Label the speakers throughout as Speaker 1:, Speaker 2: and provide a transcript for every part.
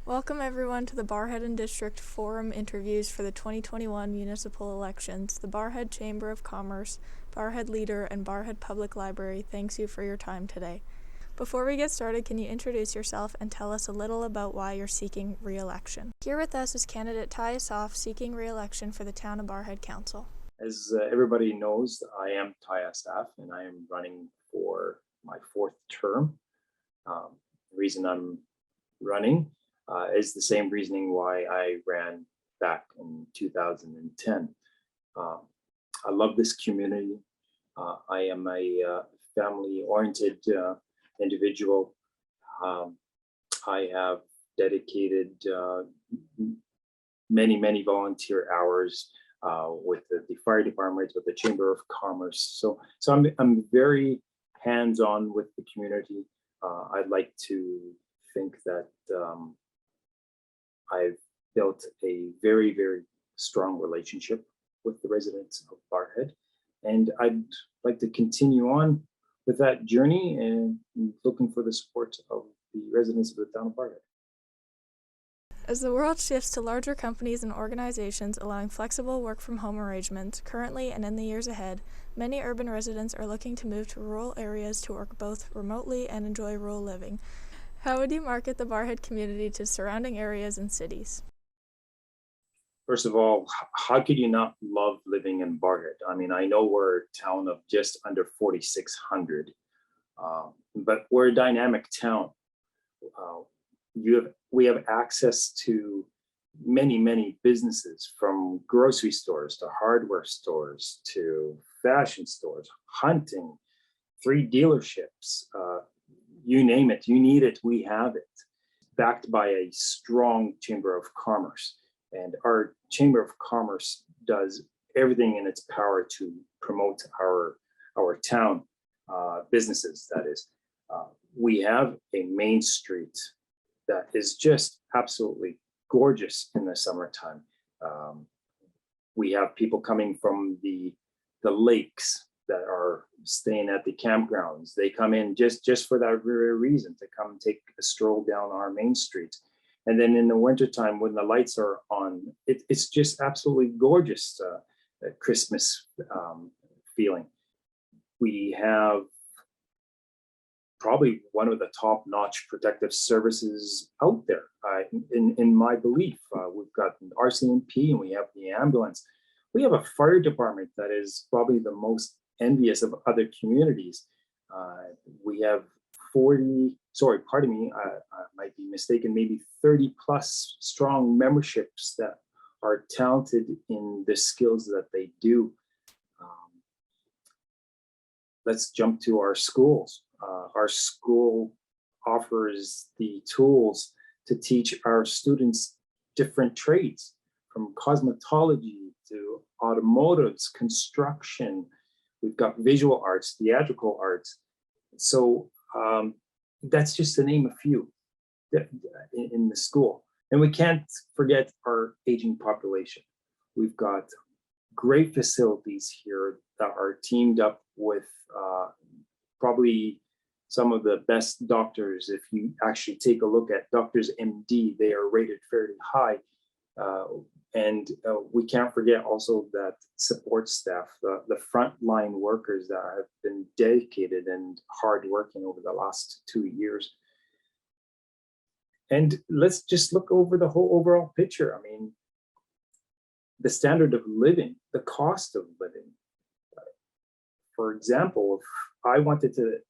Speaker 1: Welcome everyone to the Barrhead and District Forum interviews for the 2021 municipal elections. The Barrhead Chamber of Commerce, Barrhead Leader, and Barrhead Public Library thanks you for your time today. Before we get started, can you introduce yourself and tell us a little about why you're seeking re-election? Here with us is candidate Assaf seeking re-election for the Town of Barrhead Council.
Speaker 2: As everybody knows, I am Assaf and I am running for my fourth term. The reason I'm running is the same reasoning why I ran back in 2010. I love this community. I am a family-oriented individual. I have dedicated many volunteer hours with the fire department, with the Chamber of Commerce. So I'm very hands-on with the community. I'd like to think that I've built a very strong relationship with the residents of Barrhead, and I'd like to continue on with that journey and looking for the support of the residents of the town of Barrhead.
Speaker 1: As the world shifts to larger companies and organizations allowing flexible work-from-home arrangements, currently and in the years ahead, many urban residents are looking to move to rural areas to work both remotely and enjoy rural living. How would you market the Barrhead community to surrounding areas and cities?
Speaker 2: First of all, how could you not love living in Barrhead? I mean, I know we're a town of just under 4,600, but we're a dynamic town. We have access to many businesses, from grocery stores to hardware stores to fashion stores, hunting, 3 dealerships, you name it, you need it, we have it. Backed by a strong Chamber of Commerce. And our Chamber of Commerce does everything in its power to promote our town businesses, that is. We have a main street that is just absolutely gorgeous in the summertime. We have people coming from the lakes that are staying at the campgrounds. They come in just for that very reason, to come take a stroll down our main street. And then in the wintertime, when the lights are on, it's just absolutely gorgeous, Christmas feeling. We have probably one of the top-notch protective services out there, in my belief. We've got an RCMP and we have the ambulance. We have a fire department that is probably the most envious of other communities. We have I might be mistaken, maybe 30 plus strong memberships that are talented in the skills that they do. Let's jump to our schools. Our school offers the tools to teach our students different trades, from cosmetology to automotives, construction. We've got visual arts, theatrical arts. So that's just to name a few in the school. And we can't forget our aging population. We've got great facilities here that are teamed up with probably some of the best doctors. If you actually take a look at Doctors MD, they are rated fairly high. And we can't forget also that support staff, the frontline workers that have been dedicated and hardworking over the last 2 years. And let's just look over the whole overall picture. I mean, the standard of living, the cost of living. For example, if I wanted to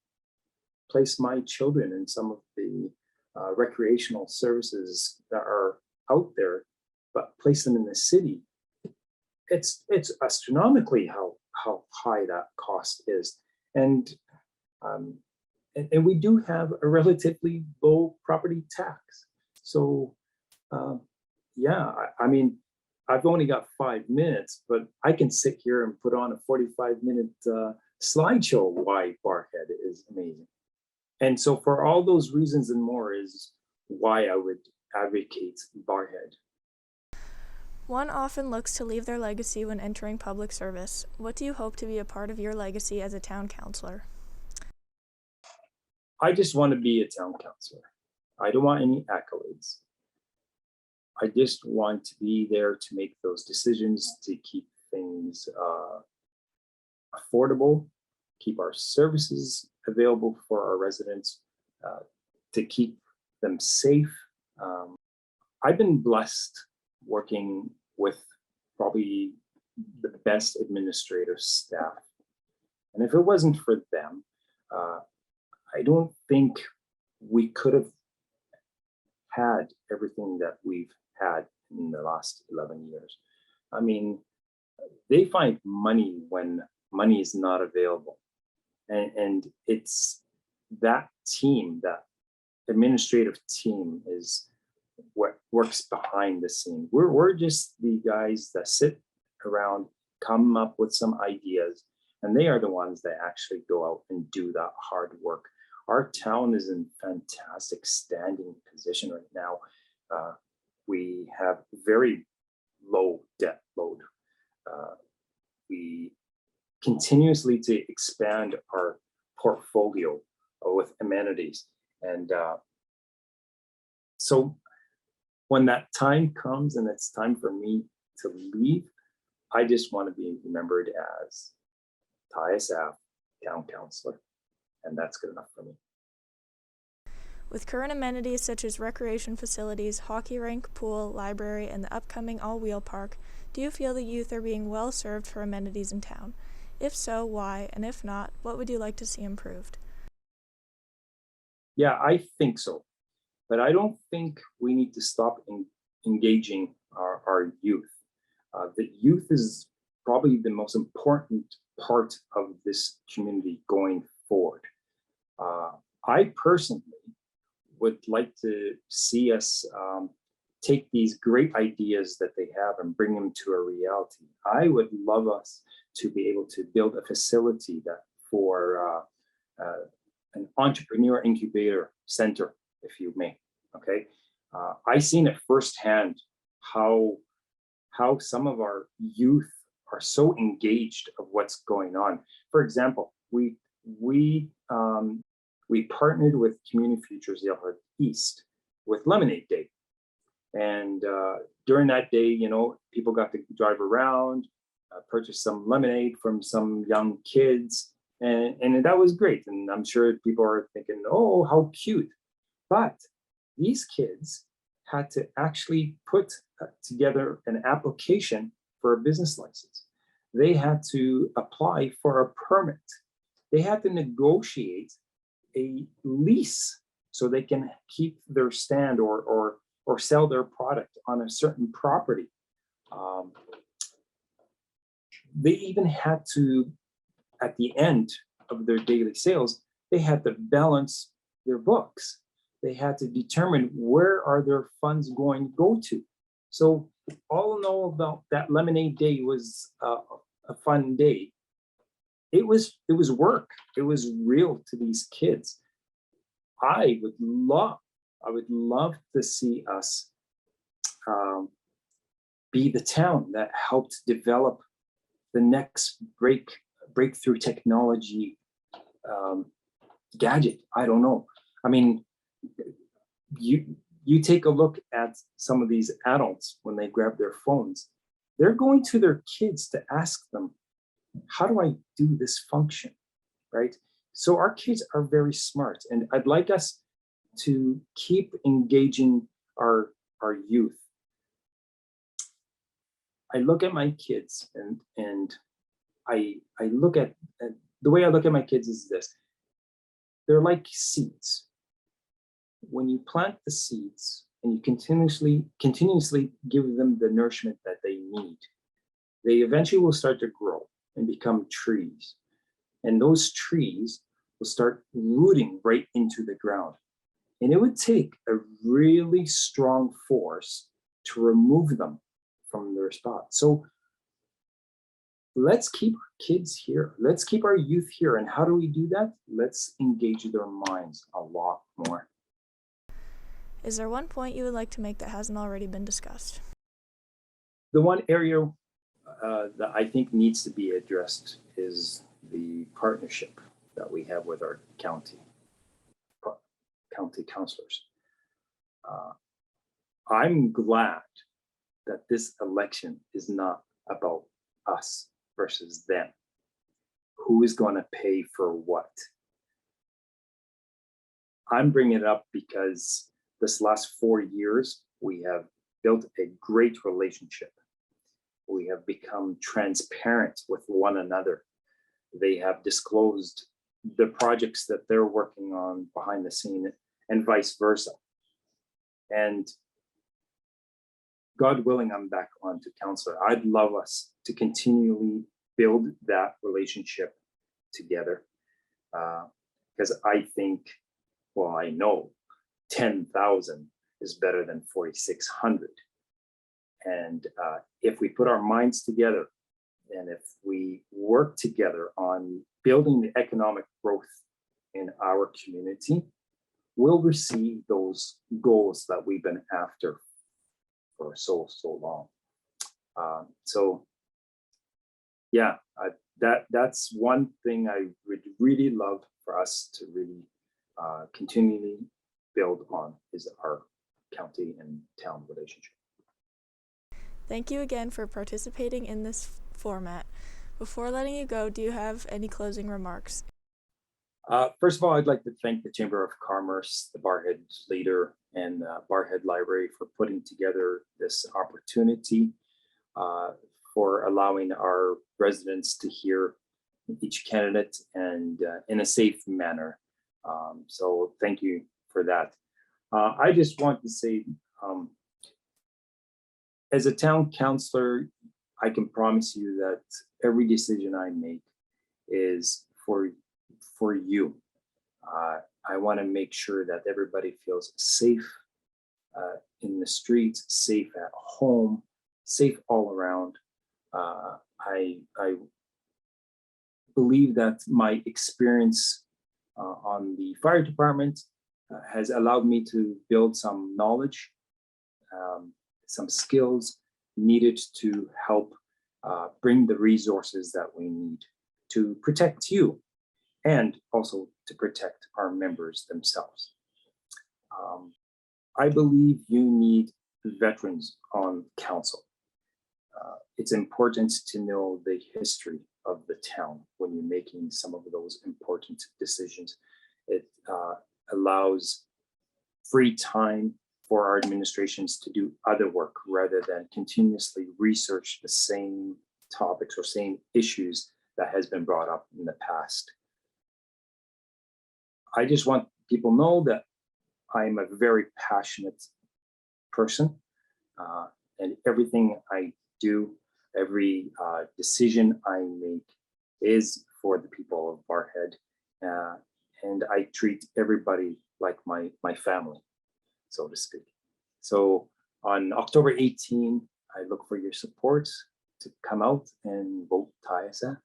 Speaker 2: place my children in some of the recreational services that are out there, but place them in the city, it's astronomically how high that cost is. And we do have a relatively low property tax. So yeah, I mean, I've only got 5 minutes, but I can sit here and put on a 45-minute slideshow why Barrhead is amazing. And so for all those reasons and more is why I would advocate Barrhead.
Speaker 1: One often looks to leave their legacy when entering public service. What do you hope to be a part of your legacy as a town councilor?
Speaker 2: I just want to be a town councilor. I don't want any accolades. I just want to be there to make those decisions, to keep things affordable, keep our services available for our residents, to keep them safe. I've been blessed working with probably the best administrative staff. And if it wasn't for them, I don't think we could have had everything that we've had in the last 11 years. I mean, they find money when money is not available. And it's that team, that administrative team is what works behind the scene. We're just the guys that sit around, come up with some ideas, and they are the ones that actually go out and do that hard work. Our town is in fantastic standing position right now. We have very low debt load. We continuously to expand our portfolio with amenities. And so when that time comes and it's time for me to leave, I just want to be remembered as Assaf, Town Councilor, and that's good enough for me.
Speaker 1: With current amenities such as recreation facilities, hockey rink, pool, library, and the upcoming all-wheel park, do you feel the youth are being well served for amenities in town? If so, why? And if not, what would you like to see improved?
Speaker 2: Yeah, I think so. But I don't think we need to stop engaging our youth. The youth is probably the most important part of this community going forward. I personally would like to see us take these great ideas that they have and bring them to a reality. I would love us to be able to build a facility that for an entrepreneur incubator center, if you may. Okay, I seen it firsthand how some of our youth are so engaged of what's going on. For example, we partnered with Community Futures Yellowhead East with Lemonade Day, and during that day, you know, people got to drive around, purchase some lemonade from some young kids, and that was great. And I'm sure people are thinking, oh, how cute. But these kids had to actually put together an application for a business license. They had to apply for a permit. They had to negotiate a lease so they can keep their stand or sell their product on a certain property. They even had to, at the end of their daily sales, they had to balance their books. They had to determine where are their funds going to go to. So all in all, about that Lemonade Day was a fun day. It was work. It was real to these kids. I would love to see us be the town that helped develop the next breakthrough technology gadget. I don't know. I mean, you take a look at some of these adults when they grab their phones, they're going to their kids to ask them, how do I do this function, right? So our kids are very smart, and I'd like us to keep engaging our youth. I look at my kids and I look at the way I look at my kids is this. They're like seeds. When you plant the seeds and you continuously give them the nourishment that they need, they eventually will start to grow and become trees. And those trees will start rooting right into the ground. And it would take a really strong force to remove them from their spot. So let's keep our kids here. Let's keep our youth here. And how do we do that? Let's engage their minds a lot more.
Speaker 1: Is there one point you would like to make that hasn't already been discussed?
Speaker 2: The one area that I think needs to be addressed is the partnership that we have with our county councilors. I'm glad that this election is not about us versus them. Who is going to pay for what? I'm bringing it up because this last 4 years, we have built a great relationship. We have become transparent with one another. They have disclosed the projects that they're working on behind the scene and vice versa. And God willing, I'm back on to Councilor. I'd love us to continually build that relationship together, because I think, well, I know 10,000 is better than 4,600. And if we put our minds together and if we work together on building the economic growth in our community, we'll receive those goals that we've been after for so long. So yeah, that's one thing I would really love for us to really continually build on, is our county and town relationship.
Speaker 1: Thank you again for participating in this format. Before letting you go, do you have any closing remarks?
Speaker 2: First of all, I'd like to thank the Chamber of Commerce, the Barrhead Leader, and Barrhead Library for putting together this opportunity, for allowing our residents to hear each candidate and in a safe manner. So thank you for that. I just want to say, as a town councillor, I can promise you that every decision I make is for you. I want to make sure that everybody feels safe in the streets, safe at home, safe all around. I believe that my experience on the fire department has allowed me to build some knowledge, some skills needed to help bring the resources that we need to protect you and also to protect our members themselves. I believe you need veterans on council. It's important to know the history of the town when you're making some of those important decisions. It allows free time for our administrations to do other work rather than continuously research the same topics or same issues that has been brought up in the past. I just want people to know that I'm a very passionate person, and everything I do, every decision I make is for the people of Barrhead, and I treat everybody like my family, so to speak. So on October 18, I look for your support to come out and vote Assaf.